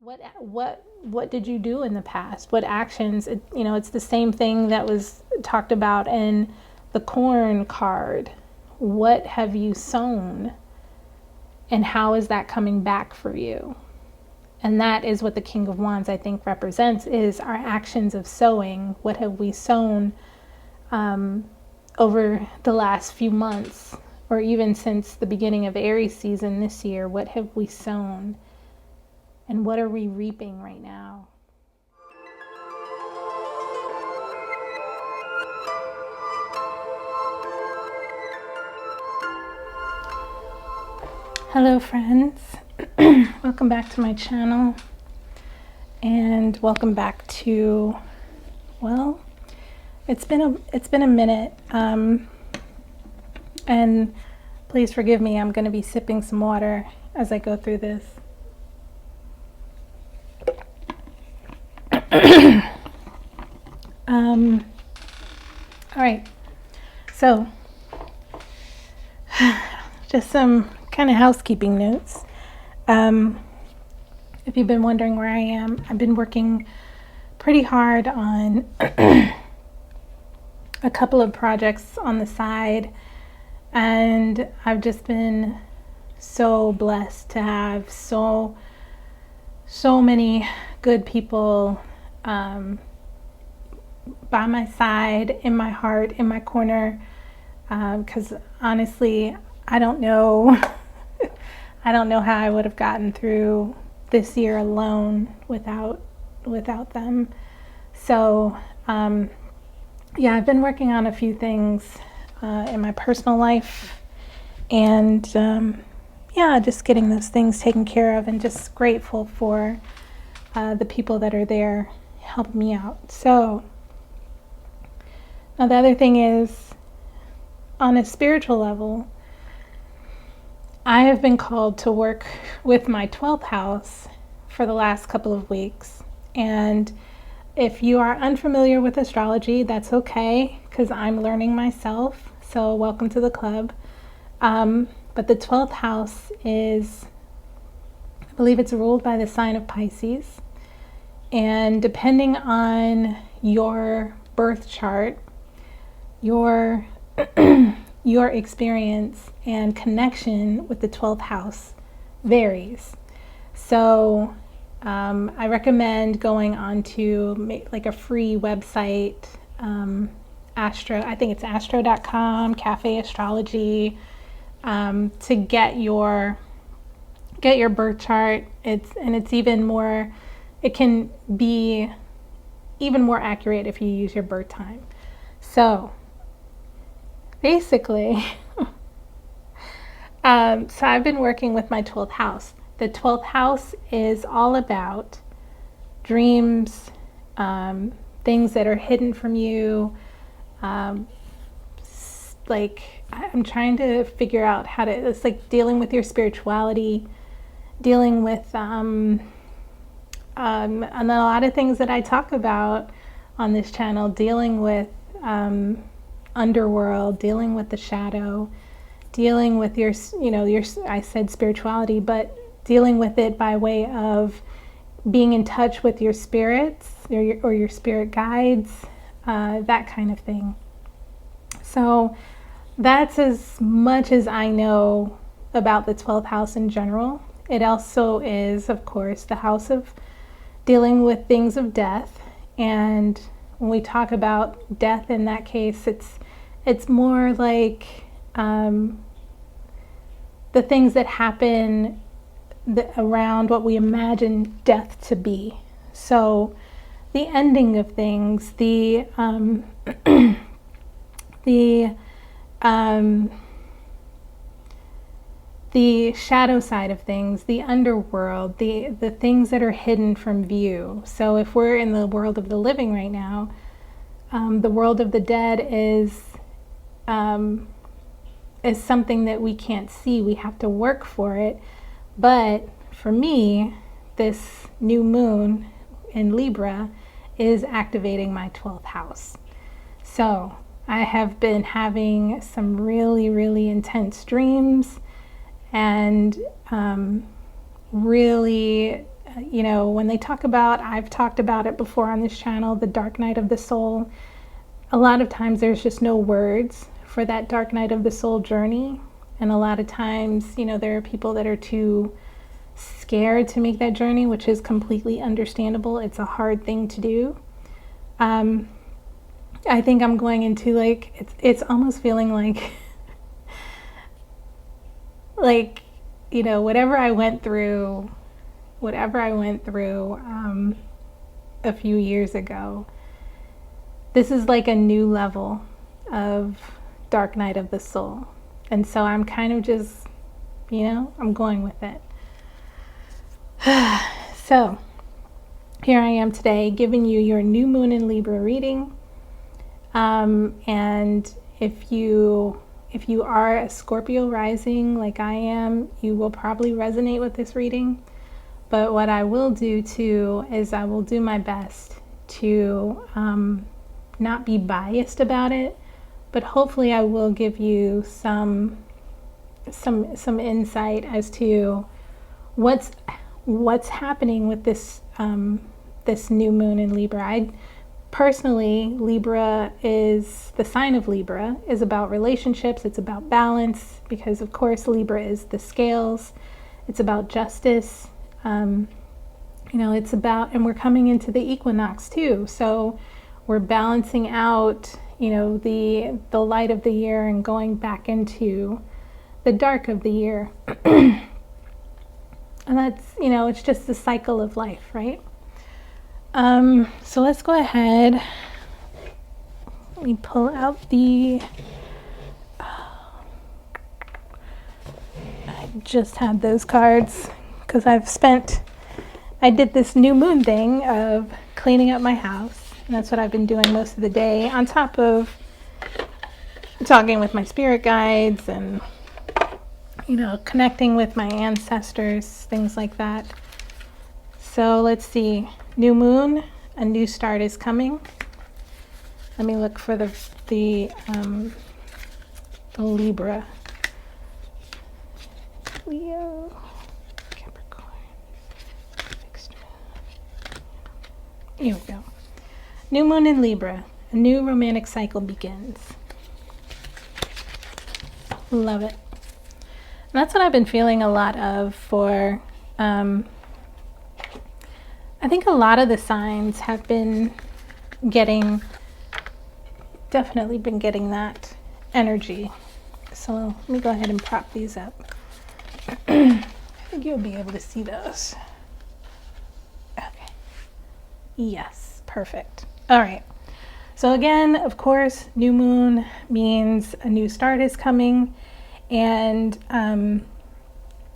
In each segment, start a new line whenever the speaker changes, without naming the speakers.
What did you do in the past? What actions? It's the same thing that was talked about in the corn card. What have you sown? And how is that coming back for you? And that is what the King of Wands, I think, represents, is our actions of sowing. What have we sown over the last few months, or even since the beginning of Aries season this year? What have we sown? And what are we reaping right now? Hello friends, welcome back to my channel, and welcome back to, well, it's been a minute, and please forgive me, I'm going to be sipping some water as I go through this. All right, so just some kind of housekeeping notes. If you've been wondering where I am, I've been working pretty hard on a couple of projects on the side, and I've just been so blessed to have so many good people by my side, in my heart, in my corner, because honestly, I don't know how I would have gotten through this year alone without them. So yeah, I've been working on a few things in my personal life, and yeah, just getting those things taken care of, and just grateful for the people that are there helping me out. So now the other thing is, on a spiritual level, I have been called to work with my 12th house for the last couple of weeks. And if you are unfamiliar with astrology, that's okay, because I'm learning myself. So welcome to the club. But the 12th house is, I believe it's ruled by the sign of Pisces. And depending on your birth chart, your experience and connection with the 12th house varies. So I recommend going onto like a free website, I think it's astro.com, Cafe Astrology, to get your birth chart. It's even more, it can be even more accurate if you use your birth time. So basically, so I've been working with my 12th house. The 12th house is all about dreams, things that are hidden from you. Like, I'm trying to figure out how to, it's like dealing with your spirituality, dealing with, and a lot of things that I talk about on this channel, dealing with underworld, dealing with the shadow, dealing with your I said spirituality, but dealing with it by way of being in touch with your spirits or your spirit guides, that kind of thing. So that's as much as I know about the 12th house in general. It also is, of course, the house of dealing with things of death. And when we talk about death in that case, it's more like the things that happen around what we imagine death to be. So the ending of things, the shadow side of things, the underworld, the things that are hidden from view. So if we're in the world of the living right now, the world of the dead is something that we can't see. We have to work for it. But for me, this new moon in Libra is activating my 12th house. So I have been having some really, really intense dreams, and really you know, when they talk about, I've talked about it before on this channel, the dark night of the soul, a lot of times there's just no words for that dark night of the soul journey. And a lot of times, you know, there are people that are too scared to make that journey, which is completely understandable. It's a hard thing to do. I think I'm going into like, it's almost feeling like, like, you know, whatever I went through a few years ago, this is like a new level of dark night of the soul. And so I'm kind of just, you know, I'm going with it. So here I am today giving you your new moon in Libra reading. And if you are a Scorpio rising like I am, you will probably resonate with this reading. But what I will do too is I will do my best to not be biased about it, but hopefully I will give you some insight as to what's happening with this this new moon in Libra. Personally, Libra is, the sign of Libra is about relationships, it's about balance, because of course Libra is the scales, it's about justice, you know, it's about, and we're coming into the equinox too, so we're balancing out, you know, the light of the year and going back into the dark of the year. And that's, you know, it's just the cycle of life, right? So let's go ahead. Let me pull out the, I just had those cards because I did this new moon thing of cleaning up my house. And that's what I've been doing most of the day, on top of talking with my spirit guides and, you know, connecting with my ancestors, things like that. So let's see. New moon, a new start is coming. Let me look for the Libra. Leo, Capricorn, fixed moon. Here we go. New moon in Libra, a new romantic cycle begins. Love it. And that's what I've been feeling a lot of for, I think a lot of the signs have been getting, definitely been getting that energy. So let me go ahead and prop these up. I think you'll be able to see those. Okay. Yes, perfect. All right. So again, of course, new moon means a new start is coming. And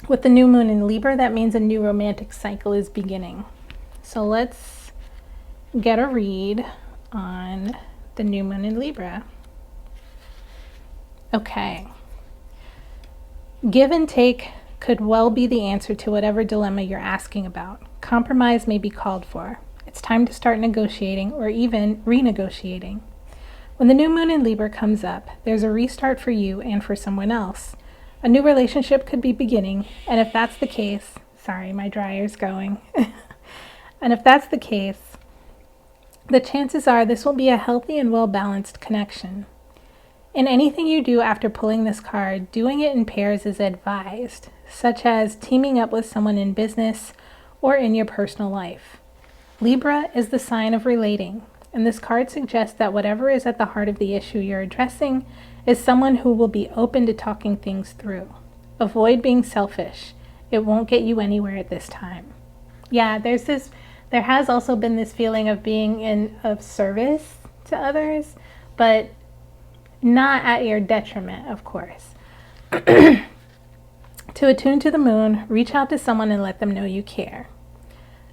with the new moon in Libra, that means a new romantic cycle is beginning. So let's get a read on the new moon in Libra. Okay. Give and take could well be the answer to whatever dilemma you're asking about. Compromise may be called for. It's time to start negotiating or even renegotiating. When the new moon in Libra comes up, there's a restart for you and for someone else. A new relationship could be beginning, and if that's the case, sorry, my dryer's going. And if that's the case, the chances are this will be a healthy and well-balanced connection. In anything you do after pulling this card, doing it in pairs is advised, such as teaming up with someone in business or in your personal life. Libra is the sign of relating, and this card suggests that whatever is at the heart of the issue you're addressing is someone who will be open to talking things through. Avoid being selfish. It won't get you anywhere at this time. Yeah, there has also been this feeling of being of service to others, but not at your detriment, of course. To attune to the moon, reach out to someone and let them know you care.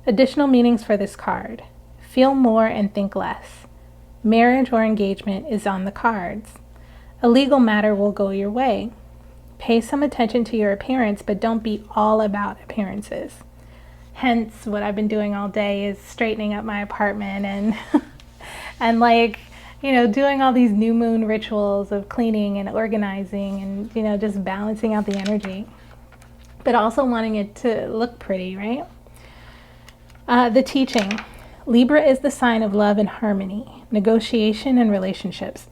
Additional meanings for this card. Feel more and think less. Marriage or engagement is on the cards. A legal matter will go your way. Pay some attention to your appearance, but don't be all about appearances. Hence, what I've been doing all day is straightening up my apartment and and like, you know, doing all these new moon rituals of cleaning and organizing and, you know, just balancing out the energy, but also wanting it to look pretty, right? The teaching. Libra is the sign of love and harmony, negotiation and relationships.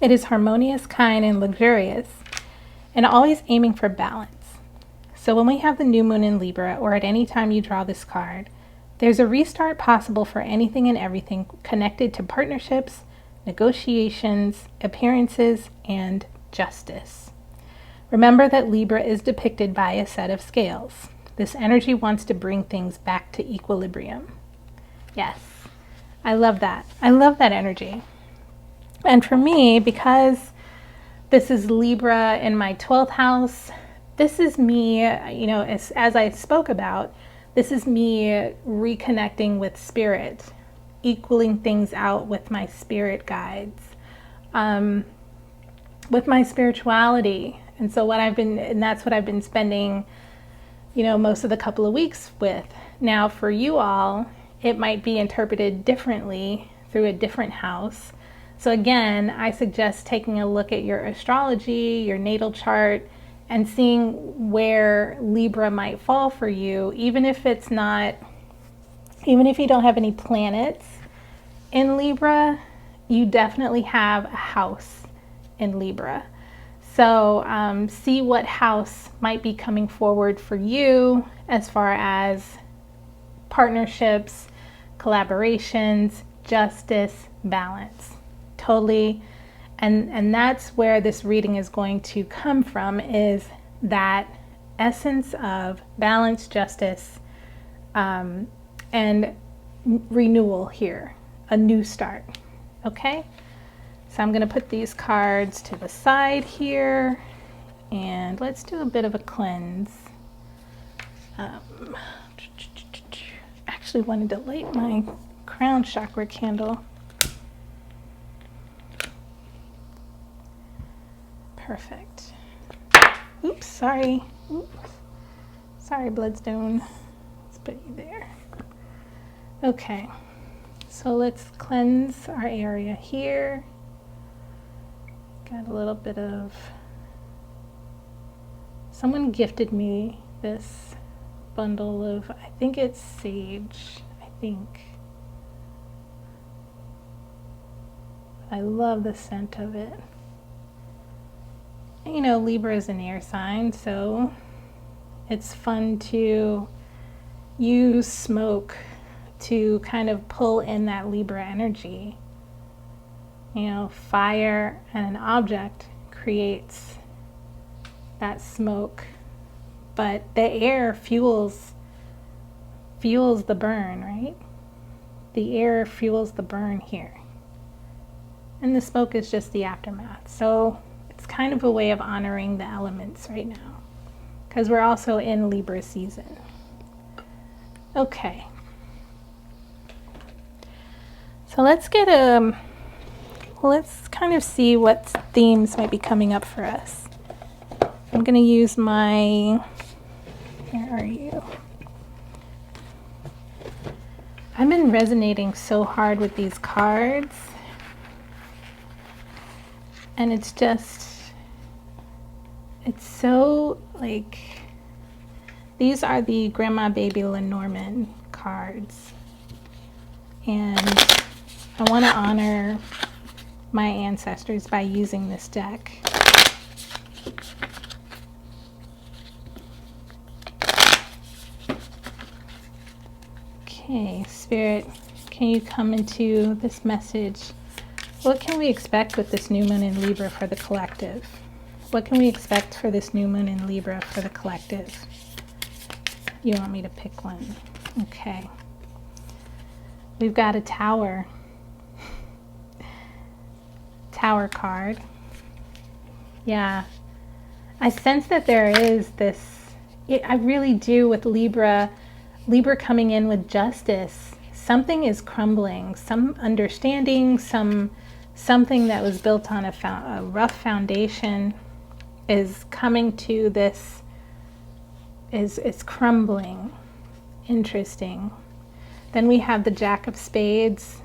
It is harmonious, kind, and luxurious, and always aiming for balance. So when we have the new moon in Libra, or at any time you draw this card, there's a restart possible for anything and everything connected to partnerships, negotiations, appearances, and justice. Remember that Libra is depicted by a set of scales. This energy wants to bring things back to equilibrium. Yes, I love that. I love that energy. And for me, because this is Libra in my 12th house, this is me, you know, as I spoke about, this is me reconnecting with spirit, equaling things out with my spirit guides, with my spirituality. And so that's what I've been spending, you know, most of the couple of weeks with. Now for you all, it might be interpreted differently through a different house. So again, I suggest taking a look at your astrology, your natal chart, and seeing where Libra might fall for you, even if you don't have any planets in Libra, you definitely have a house in Libra. So see what house might be coming forward for you as far as partnerships, collaborations, justice, balance. Totally. And that's where this reading is going to come from, is that essence of balance, justice, and renewal here, a new start. Okay? So I'm going to put these cards to the side here, and let's do a bit of a cleanse. Actually wanted to light my crown chakra candle. Perfect. Oops, sorry. Oops. Sorry, Bloodstone. Let's put you there. Okay. So let's cleanse our area here. Got a little bit of... Someone gifted me this bundle of, I think it's sage. I love the scent of it. You know, Libra is an air sign, so it's fun to use smoke to kind of pull in that Libra energy. You know, fire and an object creates that smoke, but the air fuels the burn, right? The air fuels the burn here. And the smoke is just the aftermath. So it's kind of a way of honoring the elements right now, because we're also in Libra season. Okay. So let's kind of see what themes might be coming up for us. I'm going to use where are you? I've been resonating so hard with these cards. And it's so like, these are the Grandma Baby Lenormand cards. And I want to honor my ancestors by using this deck. Okay, Spirit, can you come into this message? What can we expect with this new moon in Libra for the collective? What can we expect for this new moon in Libra for the collective? You want me to pick one? Okay. We've got a Tower. Tower card. Yeah. I sense that there is this, I really do, with Libra coming in with justice. Something is crumbling, some understanding, something that was built on a rough foundation is coming to this, is crumbling. Interesting. Then we have the Jack of Spades.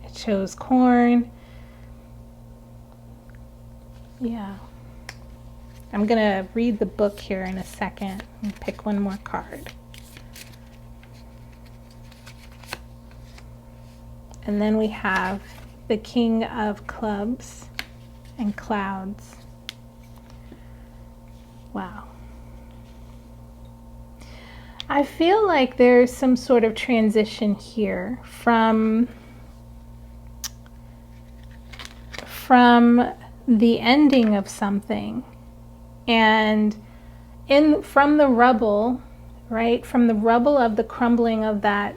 It shows corn. Yeah. I'm going to read the book here in a second and pick one more card. And then we have the King of Clubs and Clouds. Wow. I feel like there's some sort of transition here from the ending of something, and from the rubble, right? From the rubble of the crumbling of that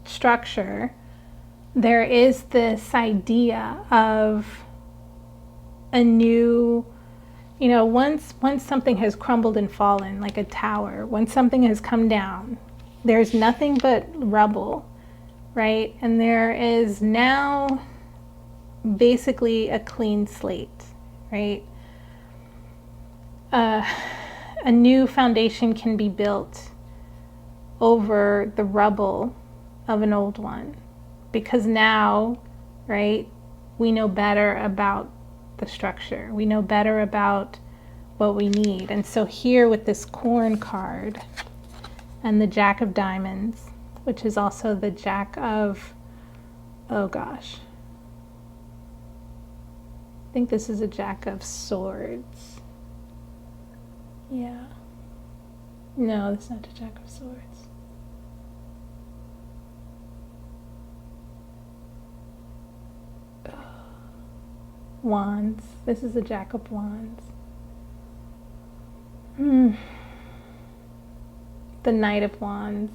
structure, there is this idea of a new, you know, once something has crumbled and fallen, like a tower, once something has come down, there's nothing but rubble, right? And there is now basically a clean slate, right? A new foundation can be built over the rubble of an old one, because now, right, we know better about the structure. We know better about what we need. And so here with this Corn card and the Jack of Diamonds, which is also the Jack of, oh gosh, I think this is a Jack of Swords. Yeah. No, that's not a Jack of Swords. Wands. This is a Jack of Wands. The Knight of Wands.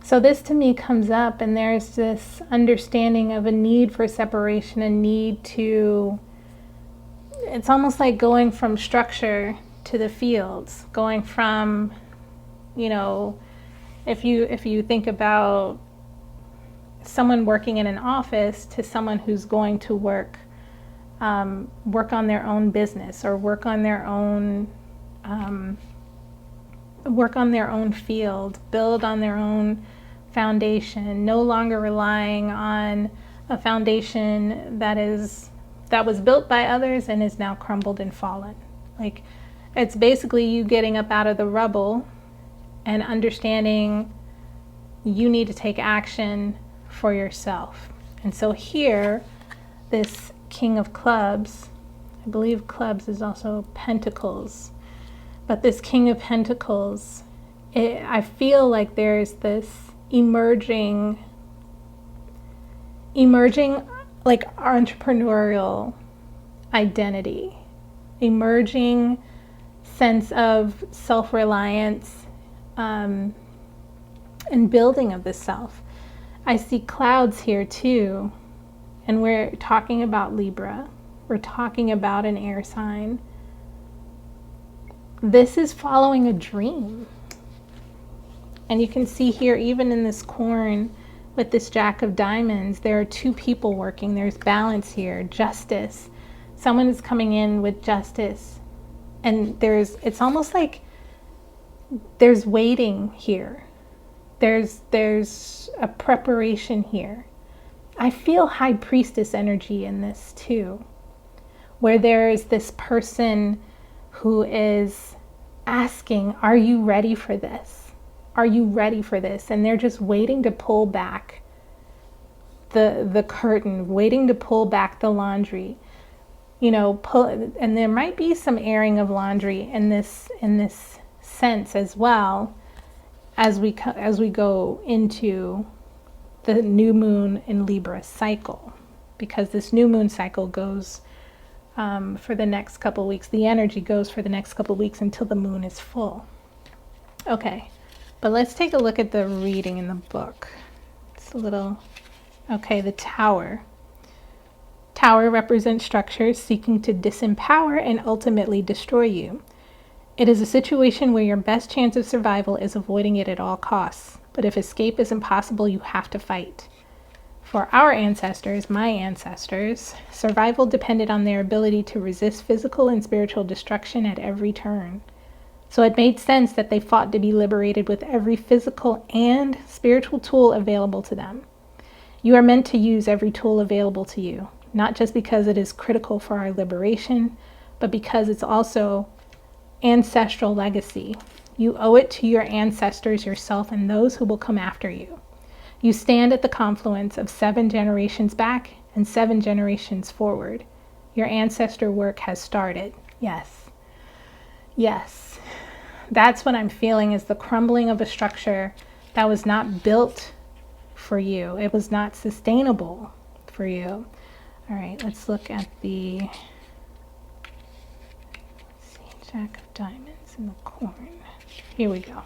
So this to me comes up, and there's this understanding of a need for separation, a need to, it's almost like going from structure to the fields, going from, you know, if you think about someone working in an office to someone who's going to work on their own business, or work on their own field, build on their own foundation, no longer relying on a foundation that was built by others and is now crumbled and fallen. Like, it's basically you getting up out of the rubble and understanding you need to take action for yourself. And so here, this King of Clubs, I believe clubs is also pentacles, but this King of Pentacles, I feel like there's this emerging like entrepreneurial identity, emerging sense of self-reliance, and building of the self. I see clouds here too, and we're talking about Libra, we're talking about an air sign. This is following a dream. And you can see here, even in this corn with this Jack of Diamonds, there are two people working. There's balance here, justice. Someone is coming in with justice. And it's almost like there's waiting here. There's a preparation here. I feel High Priestess energy in this too, where there is this person who is asking, are you ready for this? Are you ready for this? And they're just waiting to pull back the curtain, waiting to pull back the laundry, you know, and there might be some airing of laundry in this sense as well, as we go into the new moon in Libra cycle, because this new moon cycle goes for the next couple weeks. The energy goes for the next couple weeks until the moon is full. Okay. But let's take a look at the reading in the book. It's a little, okay, the Tower. Tower represents structures seeking to disempower and ultimately destroy you. It is a situation where your best chance of survival is avoiding it at all costs. But if escape is impossible, you have to fight. For our ancestors, my ancestors, survival depended on their ability to resist physical and spiritual destruction at every turn. So it made sense that they fought to be liberated with every physical and spiritual tool available to them. You are meant to use every tool available to you, not just because it is critical for our liberation, but because it's also ancestral legacy. You owe it to your ancestors, yourself, and those who will come after you. You stand at the confluence of 7 generations back and 7 generations forward. Your ancestor work has started. Yes. Yes. That's what I'm feeling, is the crumbling of a structure that was not built for you. It was not sustainable for you. All right, let's look at the, let's see, Jack of Diamonds and the corn. Here we go.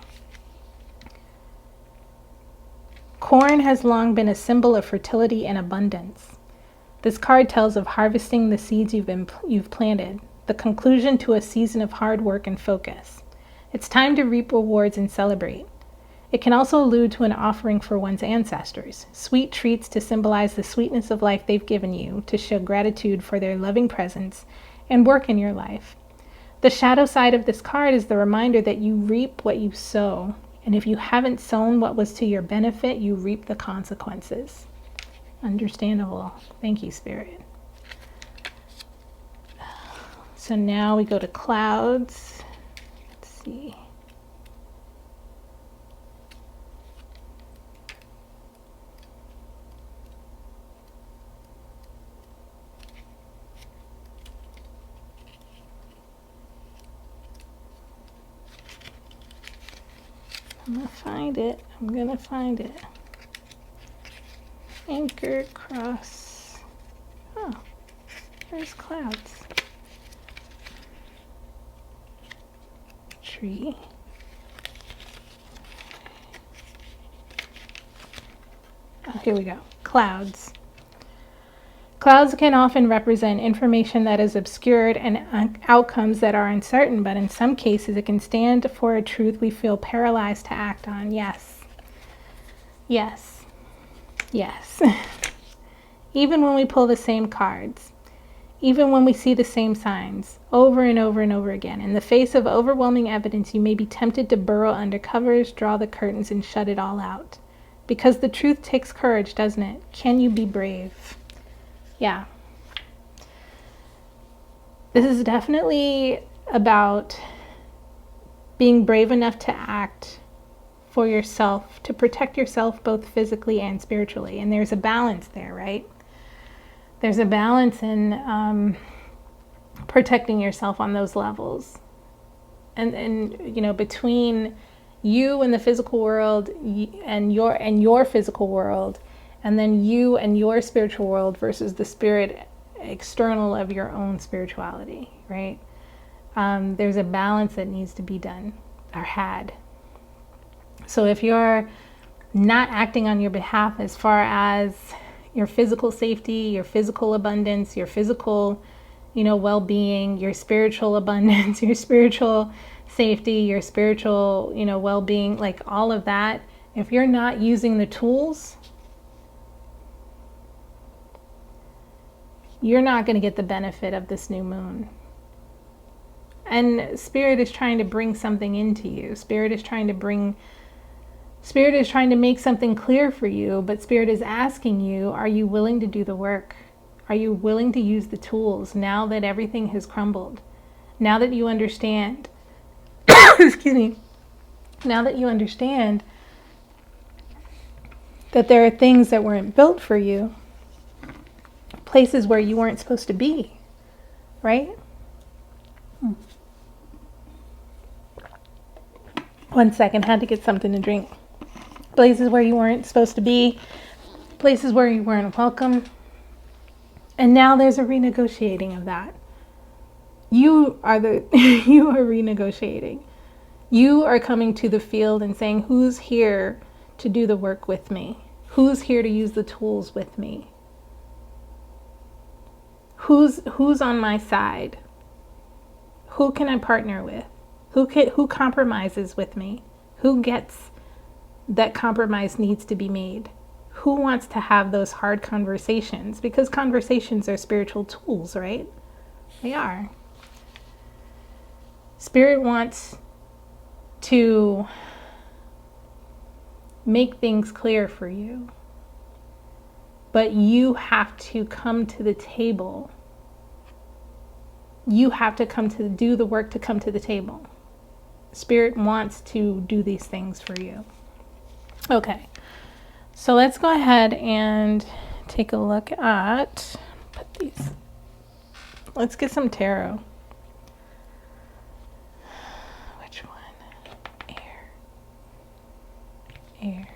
Corn has long been a symbol of fertility and abundance. This card tells of harvesting the seeds you've planted, the conclusion to a season of hard work and focus. It's time to reap rewards and celebrate. It can also allude to an offering for one's ancestors, sweet treats to symbolize the sweetness of life they've given you, to show gratitude for their loving presence and work in your life. The shadow side of this card is the reminder that you reap what you sow, and if you haven't sown what was to your benefit, you reap the consequences. Understandable. Thank you, Spirit. So now we go to clouds. Let's see. I'm gonna find it. I'm gonna find it. Anchor, cross. Oh, there's clouds. Tree. Oh, here we go. Clouds. Clouds can often represent information that is obscured and outcomes that are uncertain, but in some cases it can stand for a truth we feel paralyzed to act on. Yes. Yes. Yes. Even when we pull the same cards, even when we see the same signs over and over and over again, in the face of overwhelming evidence, you may be tempted to burrow under covers, draw the curtains, and shut it all out. Because the truth takes courage, doesn't it? Can you be brave? Yeah. This is definitely about being brave enough to act for yourself, to protect yourself both physically and spiritually. And there's a balance there, right? There's a balance in protecting yourself on those levels. And you know, between you and the physical world and your physical world, and then you and your spiritual world versus the spirit external of your own spirituality, right? There's a balance that needs to be done or had. So if you're not acting on your behalf as far as your physical safety, your physical abundance, your physical, well-being, your spiritual abundance, your spiritual safety, your spiritual, well-being, like all of that, if you're not using the tools, you're not going to get the benefit of this new moon. And Spirit is trying to bring something into you. Spirit is trying to make something clear for you, but Spirit is asking you, are you willing to do the work? Are you willing to use the tools now that everything has crumbled? Now that you understand, excuse me, now that you understand that there are things that weren't built for you, places where you weren't supposed to be, right? One second, had to get something to drink. Places where you weren't supposed to be, places where you weren't welcome. And now there's a renegotiating of that. You are renegotiating. You are coming to the field and saying, who's here to do the work with me? Who's here to use the tools with me? Who's on my side? Who can I partner with? Who compromises with me? Who gets that compromise needs to be made? Who wants to have those hard conversations? Because conversations are spiritual tools, right? They are. Spirit wants to make things clear for you. But you have to come to the table. You have to do the work to come to the table. Spirit wants to do these things for you. Okay. So let's go ahead and take a look at, let's get some tarot. Which one? Air.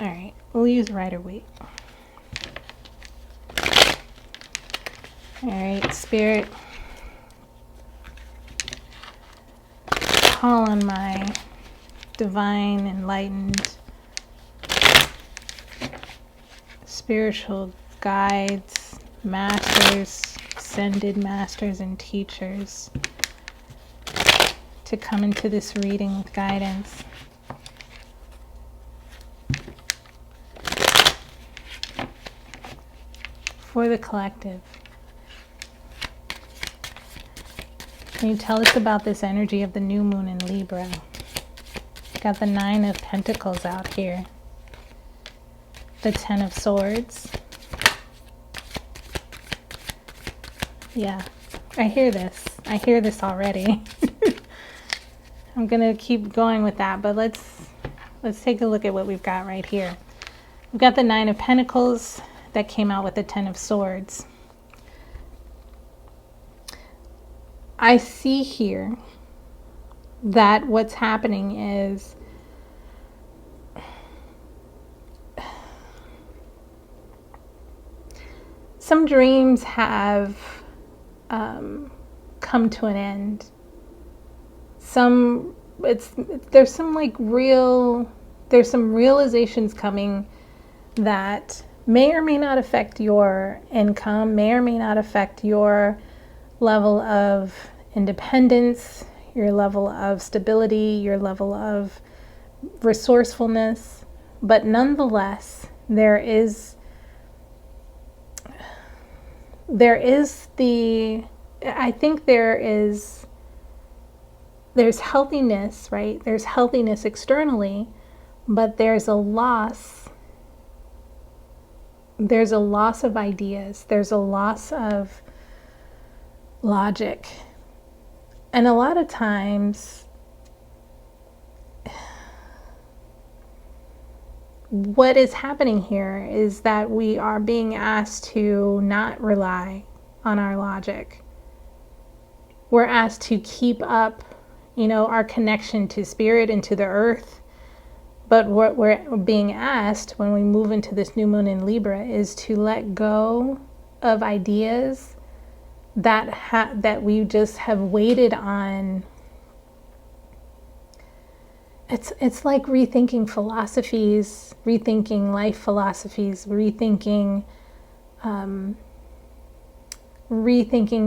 All right, we'll use Rider-Waite. All right, Spirit, call on my divine, enlightened, spiritual guides, masters, ascended masters and teachers to come into this reading with guidance. For the collective. Can you tell us about this energy of the new moon in Libra? Got the 9 of Pentacles out here. The 10 of Swords. Yeah, I hear this. I hear this already. I'm gonna keep going with that, but let's take a look at what we've got right here. We've got the 9 of Pentacles that came out with the 10 of Swords. I see here that what's happening is some dreams have come to an end. There's some realizations coming that may or may not affect your income, may or may not affect your level of independence, your level of stability, your level of resourcefulness, but nonetheless, there's healthiness, right? There's healthiness externally, but there's a loss of ideas. There's a loss of logic. And a lot of times, what is happening here is that we are being asked to not rely on our logic. We're asked to keep up, our connection to spirit and to the earth. But what we're being asked when we move into this new moon in Libra is to let go of ideas that we just have waited on. It's like rethinking philosophies, rethinking life philosophies, rethinking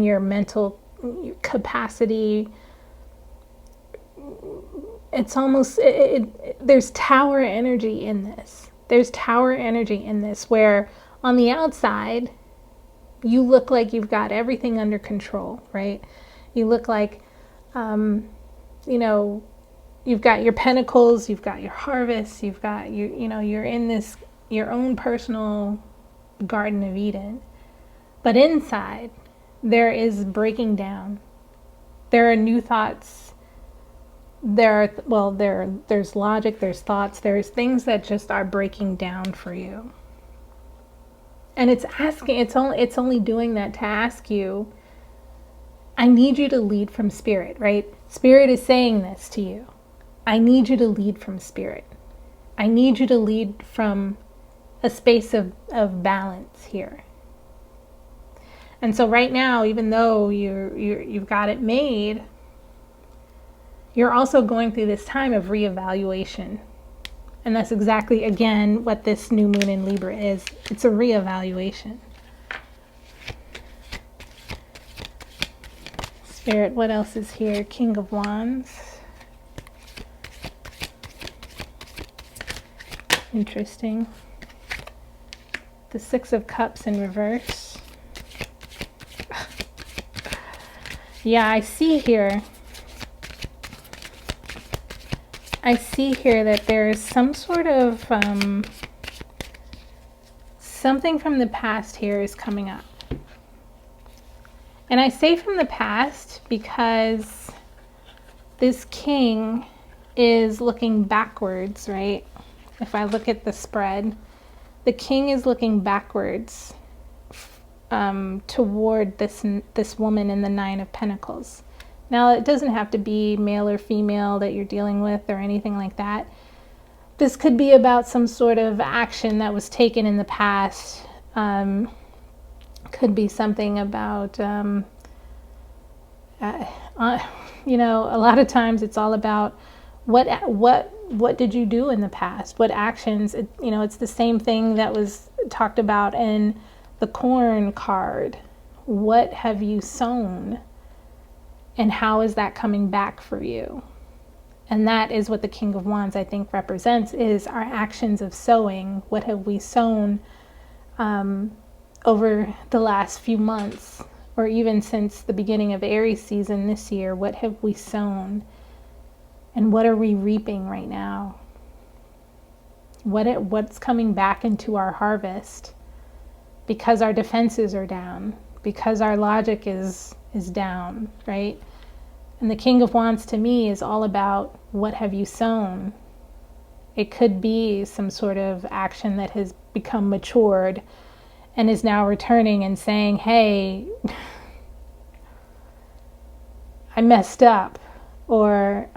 your mental capacity. It's almost, there's tower energy in this. There's tower energy in this where on the outside, you look like you've got everything under control, right? You look like, you've got your pentacles, you've got your harvest, you've got, you're in this, your own personal Garden of Eden. But inside, there is breaking down. There are new thoughts. There's logic, there's thoughts, there's things that just are breaking down for you. And it's only doing that to ask you, I need you to lead from spirit, right? Spirit is saying this to you. I need you to lead from spirit. I need you to lead from a space of balance here. And so right now, even though you've got it made, you're also going through this time of reevaluation. And that's exactly, again, what this new moon in Libra is. It's a reevaluation. Spirit, what else is here? King of Wands. Interesting. The 6 of Cups in reverse. Yeah, I see here that there is some sort of something from the past here is coming up. And I say from the past because this king is looking backwards, right? If I look at the spread, the king is looking backwards toward this woman in the Nine of Pentacles. Now, it doesn't have to be male or female that you're dealing with or anything like that. This could be about some sort of action that was taken in the past. Could be something about, you know, a lot of times it's all about what did you do in the past? What actions? You know, it's the same thing that was talked about in the corn card. What have you sown? And how is that coming back for you? And that is what the King of Wands, I think, represents, is our actions of sowing. What have we sown over the last few months, or even since the beginning of Aries season this year? What have we sown? And what are we reaping right now? What's coming back into our harvest? Because our defenses are down, because our logic is down, right? And the King of Wands to me is all about what have you sown? It could be some sort of action that has become matured and is now returning and saying, hey, I messed up. Or,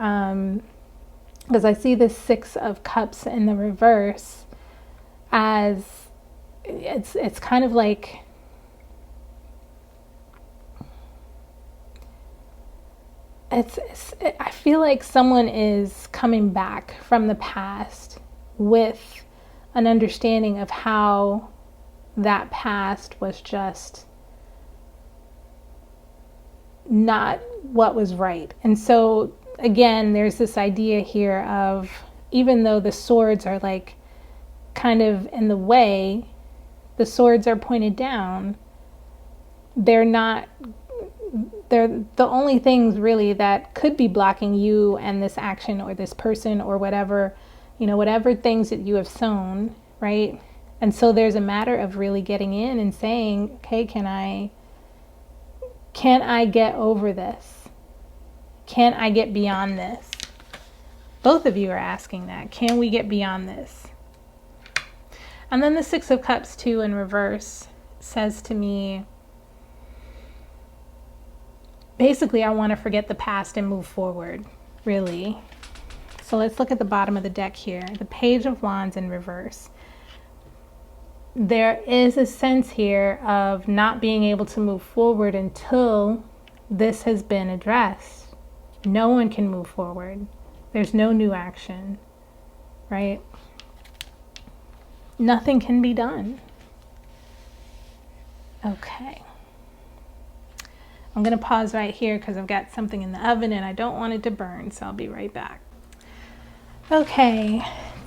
because I see this Six of Cups in the reverse as it's kind of like, I feel like someone is coming back from the past with an understanding of how that past was just not what was right. And so again, there's this idea here of, even though the swords are like kind of in the way, the swords are pointed down, they're the only things really that could be blocking you and this action or this person or whatever, you know, whatever things that you have sown, right? And so there's a matter of really getting in and saying, okay, can I get over this? Can I get beyond this? Both of you are asking that. Can we get beyond this? And then the Six of Cups too in reverse says to me, basically, I want to forget the past and move forward, really. So let's look at the bottom of the deck here. The Page of Wands in reverse. There is a sense here of not being able to move forward until this has been addressed. No one can move forward. There's no new action, right? Nothing can be done. Okay. I'm going to pause right here because I've got something in the oven and I don't want it to burn, so I'll be right back. Okay.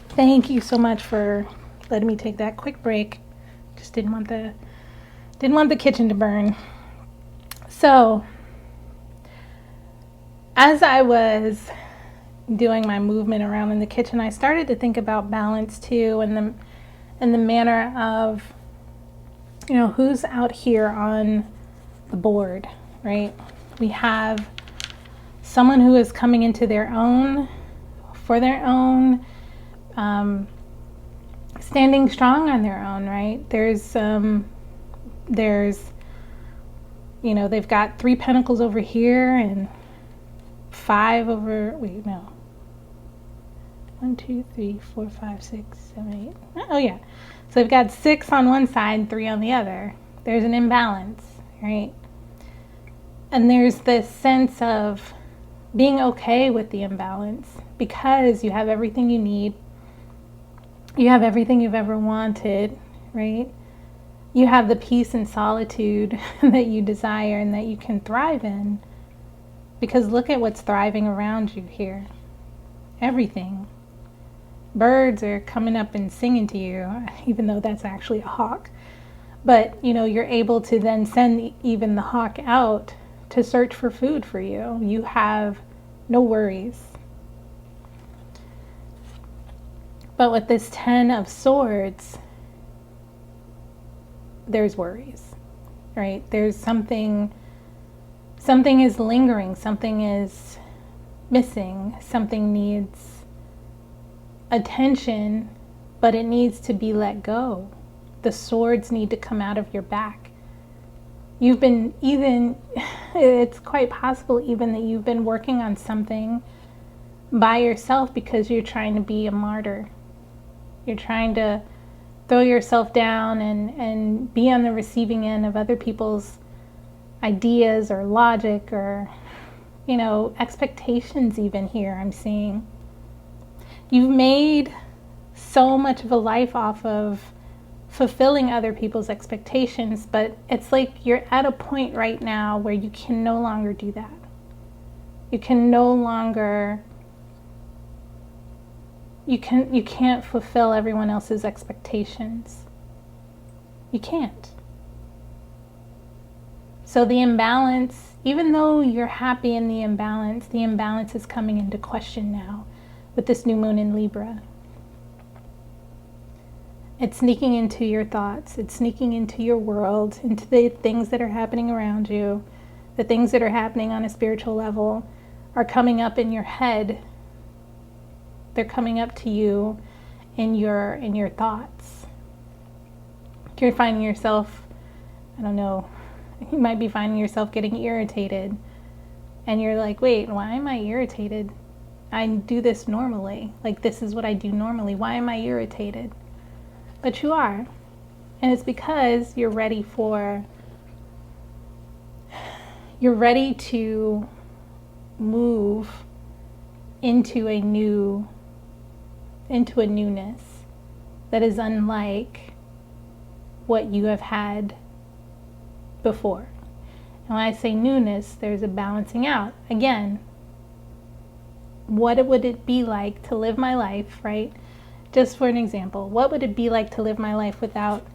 Thank you so much for letting me take that quick break. Just didn't want the kitchen to burn. So, as I was doing my movement around in the kitchen, I started to think about balance too, and the manner of, you know, who's out here on the board, right? We have someone who is coming into their own, for their own, standing strong on their own, right? There's, you know, they've got 3 pentacles over here and 5 over, wait, no. 1, 2, 3, 4, 5, 6, 7, 8. Oh yeah. So they've got 6 on one side and 3 on the other. There's an imbalance, right? And there's this sense of being okay with the imbalance because you have everything you need. You have everything you've ever wanted, right? You have the peace and solitude that you desire and that you can thrive in. Because look at what's thriving around you here. Everything. Birds are coming up and singing to you, even though that's actually a hawk. But, you know, you're able to then send even the hawk out to search for food for you. You have no worries. But with this 10 of Swords, there's worries, right? There's something is lingering, something is missing, something needs attention, but it needs to be let go. The swords need to come out of your back. You've been it's quite possible even that you've been working on something by yourself because you're trying to be a martyr. You're trying to throw yourself down and be on the receiving end of other people's ideas or logic or, expectations even here I'm seeing. You've made so much of a life off of fulfilling other people's expectations, but it's like you're at a point right now where you can no longer do that. You can no longer, you can't fulfill everyone else's expectations. You can't. So the imbalance, even though you're happy in the imbalance is coming into question now with this new moon in Libra. It's sneaking into your thoughts. It's sneaking into your world, into the things that are happening around you. The things that are happening on a spiritual level are coming up in your head. They're coming up to you in your thoughts. You're finding yourself, I don't know, you might be finding yourself getting irritated. And you're like, wait, why am I irritated? I do this normally. Like, this is what I do normally. Why am I irritated? But you are. And it's because you're ready to move into a newness that is unlike what you have had before. And when I say newness, there's a balancing out. Again, what would it be like to live my life, right? Just for an example, what would it be like to live my life without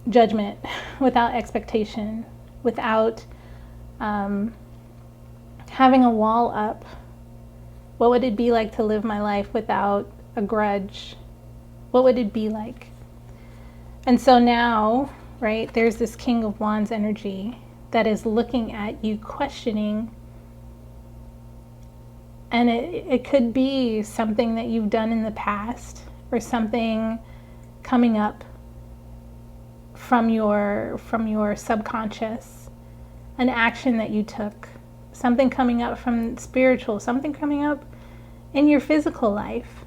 judgment, without expectation, without having a wall up? What would it be like to live my life without a grudge? What would it be like? And so now, right, there's this King of Wands energy that is looking at you, questioning. And it could be something that you've done in the past or something coming up from your subconscious, an action that you took, something coming up from spiritual, something coming up in your physical life,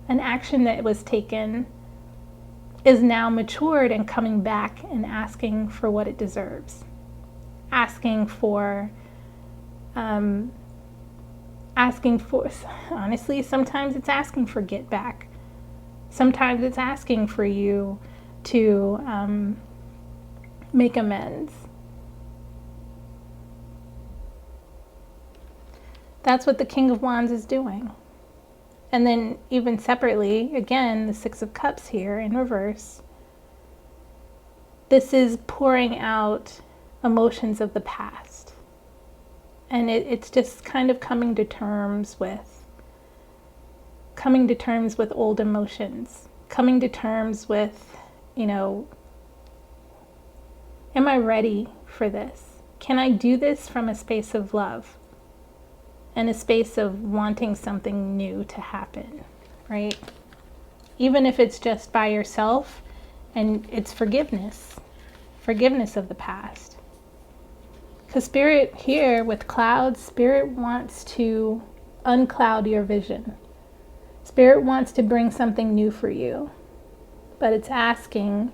an action that was taken is now matured and coming back and asking for what it deserves, asking for, honestly, sometimes it's asking for get back. Sometimes it's asking for you to make amends. That's what the King of Wands is doing. And then even separately, again, the Six of Cups here in reverse. This is pouring out emotions of the past. And it's just kind of coming to terms with old emotions, coming to terms with, am I ready for this? Can I do this from a space of love and a space of wanting something new to happen, right? Even if it's just by yourself, and it's forgiveness of the past. Because Spirit here with clouds, Spirit wants to uncloud your vision. Spirit wants to bring something new for you. But it's asking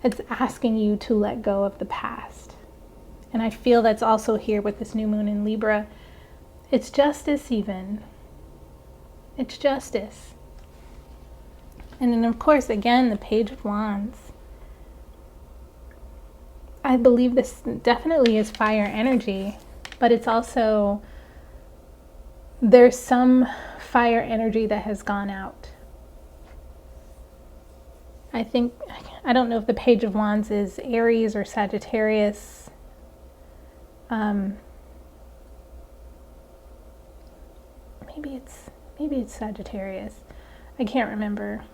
you to let go of the past. And I feel that's also here with this new moon in Libra. It's justice even. It's justice. And then of course, again, the Page of Wands. I believe this definitely is fire energy, but it's also, there's some fire energy that has gone out. I don't know if the Page of Wands is Aries or Sagittarius. Maybe it's Sagittarius. I can't remember.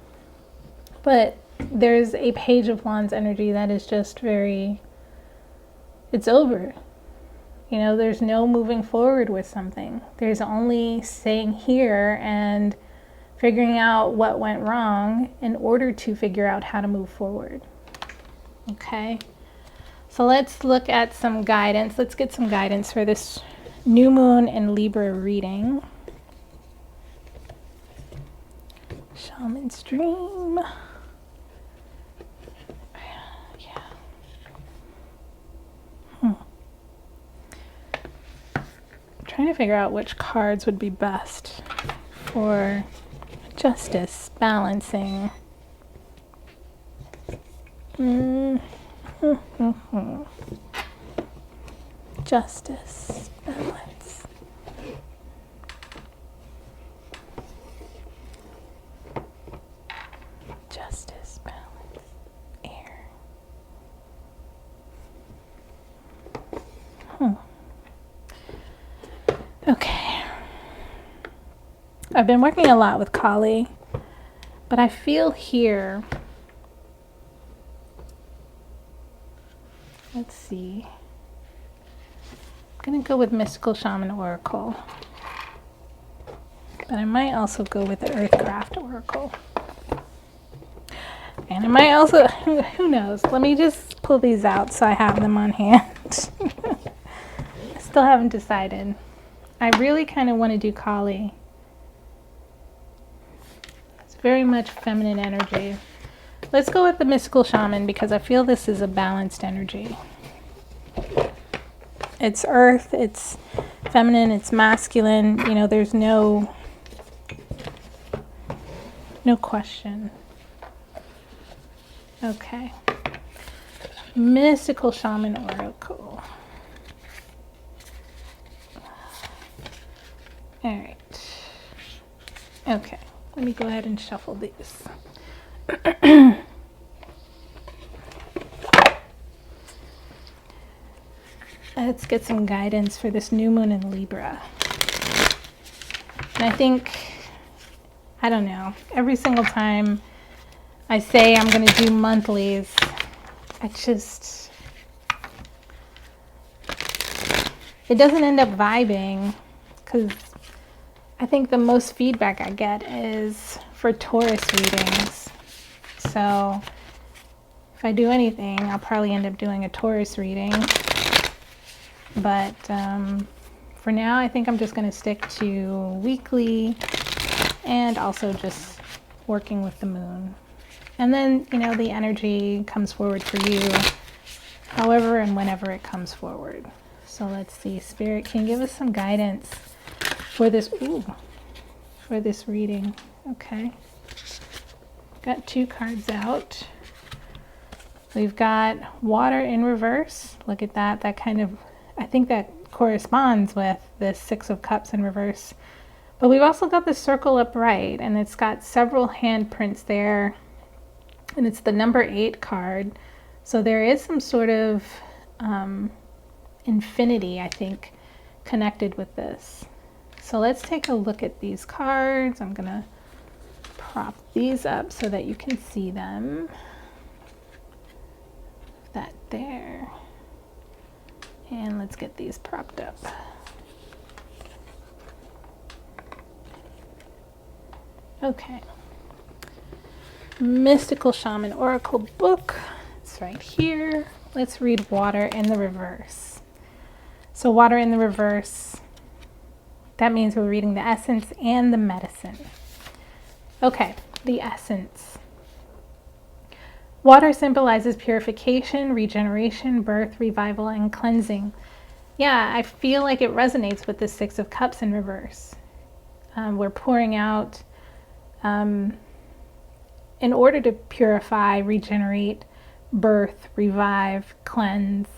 But there's a Page of Wands energy that is just very, it's over. You know, there's no moving forward with something. There's only staying here and figuring out what went wrong in order to figure out how to move forward. Okay, so let's look at some guidance. Let's get some guidance for this new moon in Libra reading. Shaman's Dream. Trying to figure out which cards would be best for justice, balancing. Justice, balance. Justice, balance, air. Okay. I've been working a lot with Kali, but I feel here, let's see, I'm going to go with Mystical Shaman Oracle, but I might also go with the Earthcraft Oracle. And I might also, who knows, let me just pull these out so I have them on hand. I still haven't decided. I really kind of want to do Kali. It's very much feminine energy. Let's go with the Mystical Shaman because I feel this is a balanced energy. It's earth, it's feminine, it's masculine. You know, there's no question. Okay. Mystical Shaman Oracle. All right. Okay, let me go ahead and shuffle these. Let's get some guidance for this new moon in Libra. And I think, I don't know, every single time I say I'm going to do monthlies, it doesn't end up vibing, because I think the most feedback I get is for Taurus readings. So if I do anything, I'll probably end up doing a Taurus reading. But for now, I think I'm just going to stick to weekly and also just working with the moon. And then, you know, the energy comes forward for you however and whenever it comes forward. So let's see, Spirit, can you give us some guidance for this, for this reading? Okay. Got 2 cards out. We've got water in reverse. Look at that. That kind of, I think that corresponds with the 6 of Cups in reverse. But we've also got the circle upright, and it's got several handprints there. And it's the number 8 card. So there is some sort of infinity, I think, connected with this. So let's take a look at these cards. I'm going to prop these up so that you can see them. That there. And let's get these propped up. Okay. Mystical Shaman Oracle book. It's right here. Let's read water in the reverse. So water in the reverse, that means we're reading the essence and the medicine. Okay, the essence. Water symbolizes purification, regeneration, birth, revival, and cleansing. Yeah, I feel like it resonates with the 6 of Cups in reverse. We're pouring out in order to purify, regenerate, birth, revive, cleanse.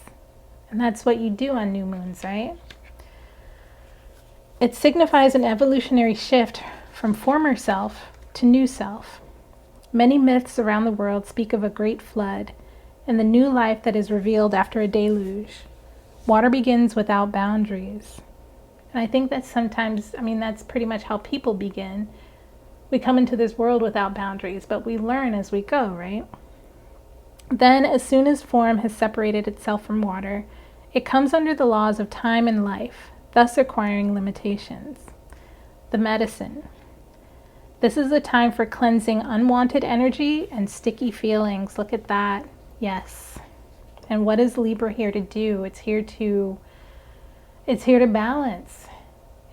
And that's what you do on new moons, right? It signifies an evolutionary shift from former self to new self. Many myths around the world speak of a great flood and the new life that is revealed after a deluge. Water begins without boundaries. And I think that sometimes, I mean, that's pretty much how people begin. We come into this world without boundaries, but we learn as we go, right? Then, as soon as form has separated itself from water, It comes under the laws of time and life, thus requiring limitations. The medicine. This is a time for cleansing unwanted energy and sticky feelings. Look at that. Yes. And what is Libra here to do? It's here to balance.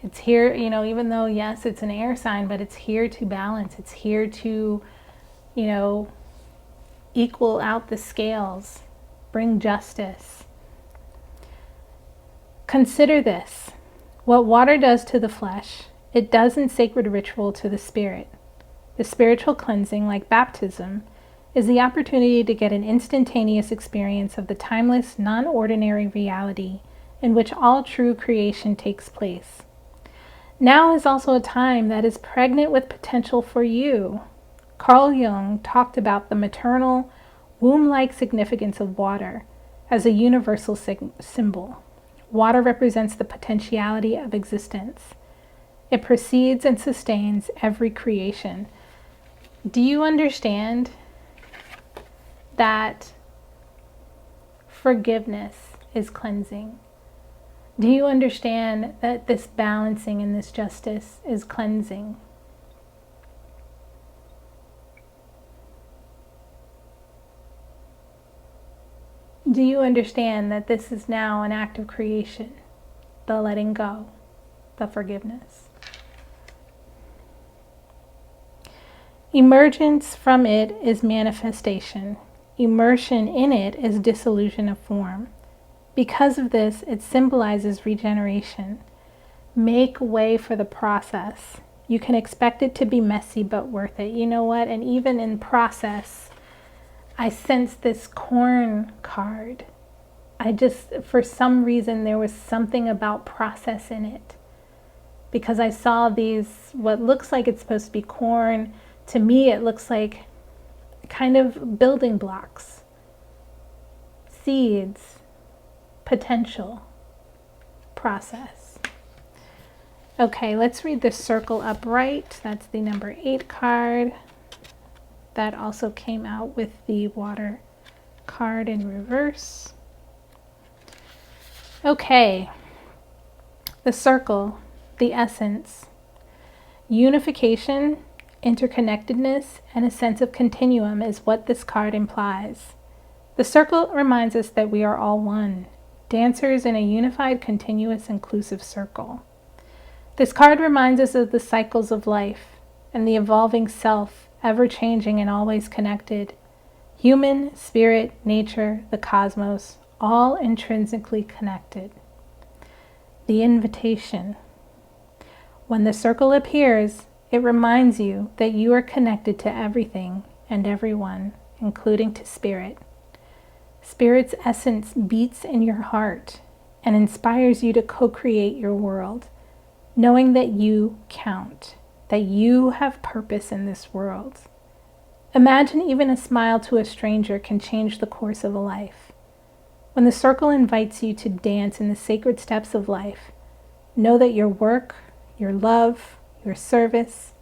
It's here, you know, even though, yes, it's an air sign, but it's here to balance. It's here to, you know, equal out the scales, bring justice. Consider this. What water does to the flesh, it does in sacred ritual to the spirit. The spiritual cleansing, like baptism, is the opportunity to get an instantaneous experience of the timeless, non-ordinary reality in which all true creation takes place. Now is also a time that is pregnant with potential for you. Carl Jung talked about the maternal, womb-like significance of water as a universal symbol. Water represents the potentiality of existence. It precedes and sustains every creation. Do you understand that forgiveness is cleansing? Do you understand that this balancing and this justice is cleansing? Do you understand that this is now an act of creation? The letting go, the forgiveness. Emergence from it is manifestation. Immersion in it is dissolution of form. Because of this, it symbolizes regeneration. Make way for the process. You can expect it to be messy, but worth it. You know what? And even in process, I sense this corn card. For some reason, there was something about process in it. Because I saw these, what looks like it's supposed to be corn. To me, it looks like kind of building blocks, seeds, potential, process. Okay, let's read the circle upright. That's the number 8 card. That also came out with the water card in reverse. Okay, the circle, the essence, unification, interconnectedness, and a sense of continuum is what this card implies. The circle reminds us that we are all one, dancers in a unified, continuous, inclusive circle. This card reminds us of the cycles of life and the evolving self, ever-changing and always connected. Human, spirit, nature, the cosmos, all intrinsically connected. The invitation. When the circle appears, it reminds you that you are connected to everything and everyone, including to spirit. Spirit's essence beats in your heart and inspires you to co-create your world, knowing that you count, that you have purpose in this world. Imagine even a smile to a stranger can change the course of a life. When the circle invites you to dance in the sacred steps of life, know that your work, your love, your service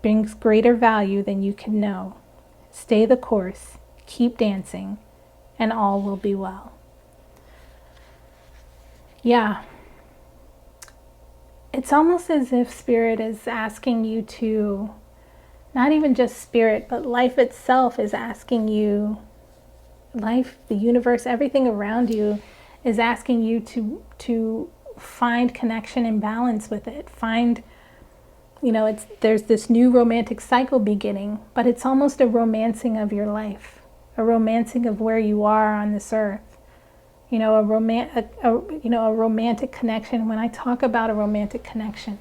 brings greater value than you can know. Stay the course, keep dancing, and all will be well. Yeah. It's almost as if Spirit is asking you to, not even just Spirit, but life itself is asking you, life, the universe, everything around you is asking you to find connection and balance with it. Find, there's this new romantic cycle beginning, but it's almost a romancing of your life, a romancing of where you are on this earth. A romantic connection. When I talk about a romantic connection,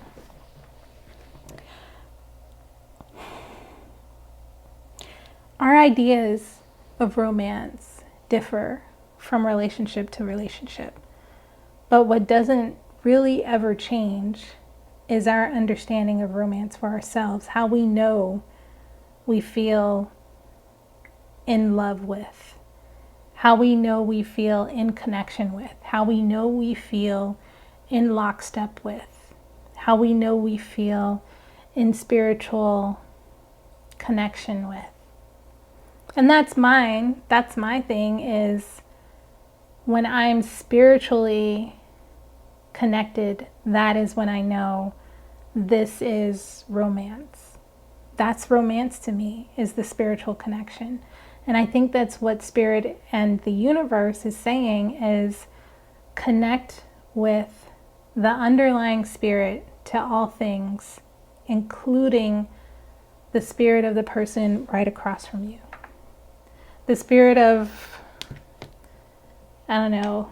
our ideas of romance differ from relationship to relationship. But what doesn't really ever change is our understanding of romance for ourselves, how we know we feel in love with, how we know we feel in connection with, how we know we feel in lockstep with, how we know we feel in spiritual connection with. And that's mine. That's my thing, is when I'm spiritually connected, that is when I know this is romance. That's romance to me, is the spiritual connection. And I think that's what Spirit and the universe is saying, is connect with the underlying spirit to all things, including the spirit of the person right across from you. The spirit of, I don't know,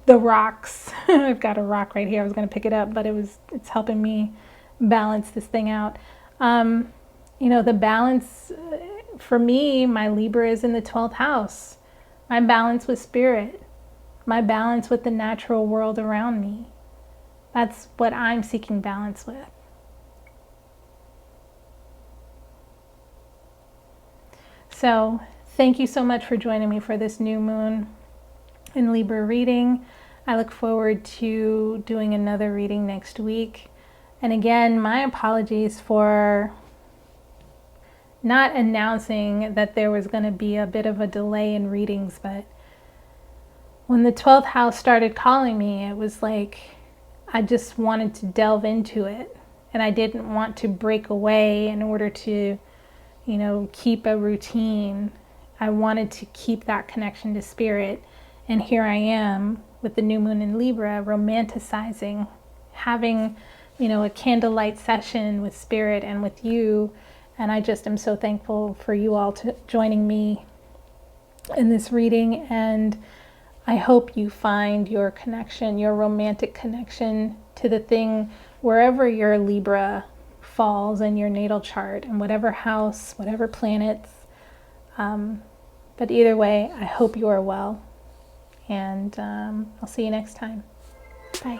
the rocks. I've got a rock right here. I was going to pick it up, but it's helping me balance this thing out. The balance for me, my Libra is in the 12th house. My balance with spirit, my balance with the natural world around me. That's what I'm seeking balance with. So thank you so much for joining me for this new moon in Libra reading. I look forward to doing another reading next week. And again, my apologies for not announcing that there was going to be a bit of a delay in readings, but when the 12th house started calling me, it was like I just wanted to delve into it, and I didn't want to break away in order to, keep a routine. I wanted to keep that connection to spirit, and here I am with the new moon in Libra, romanticizing, having, a candlelight session with spirit and with you. And I just am so thankful for you all joining me in this reading. And I hope you find your connection, your romantic connection to the thing wherever your Libra falls in your natal chart, and whatever house, whatever planets. But either way, I hope you are well. And I'll see you next time. Bye.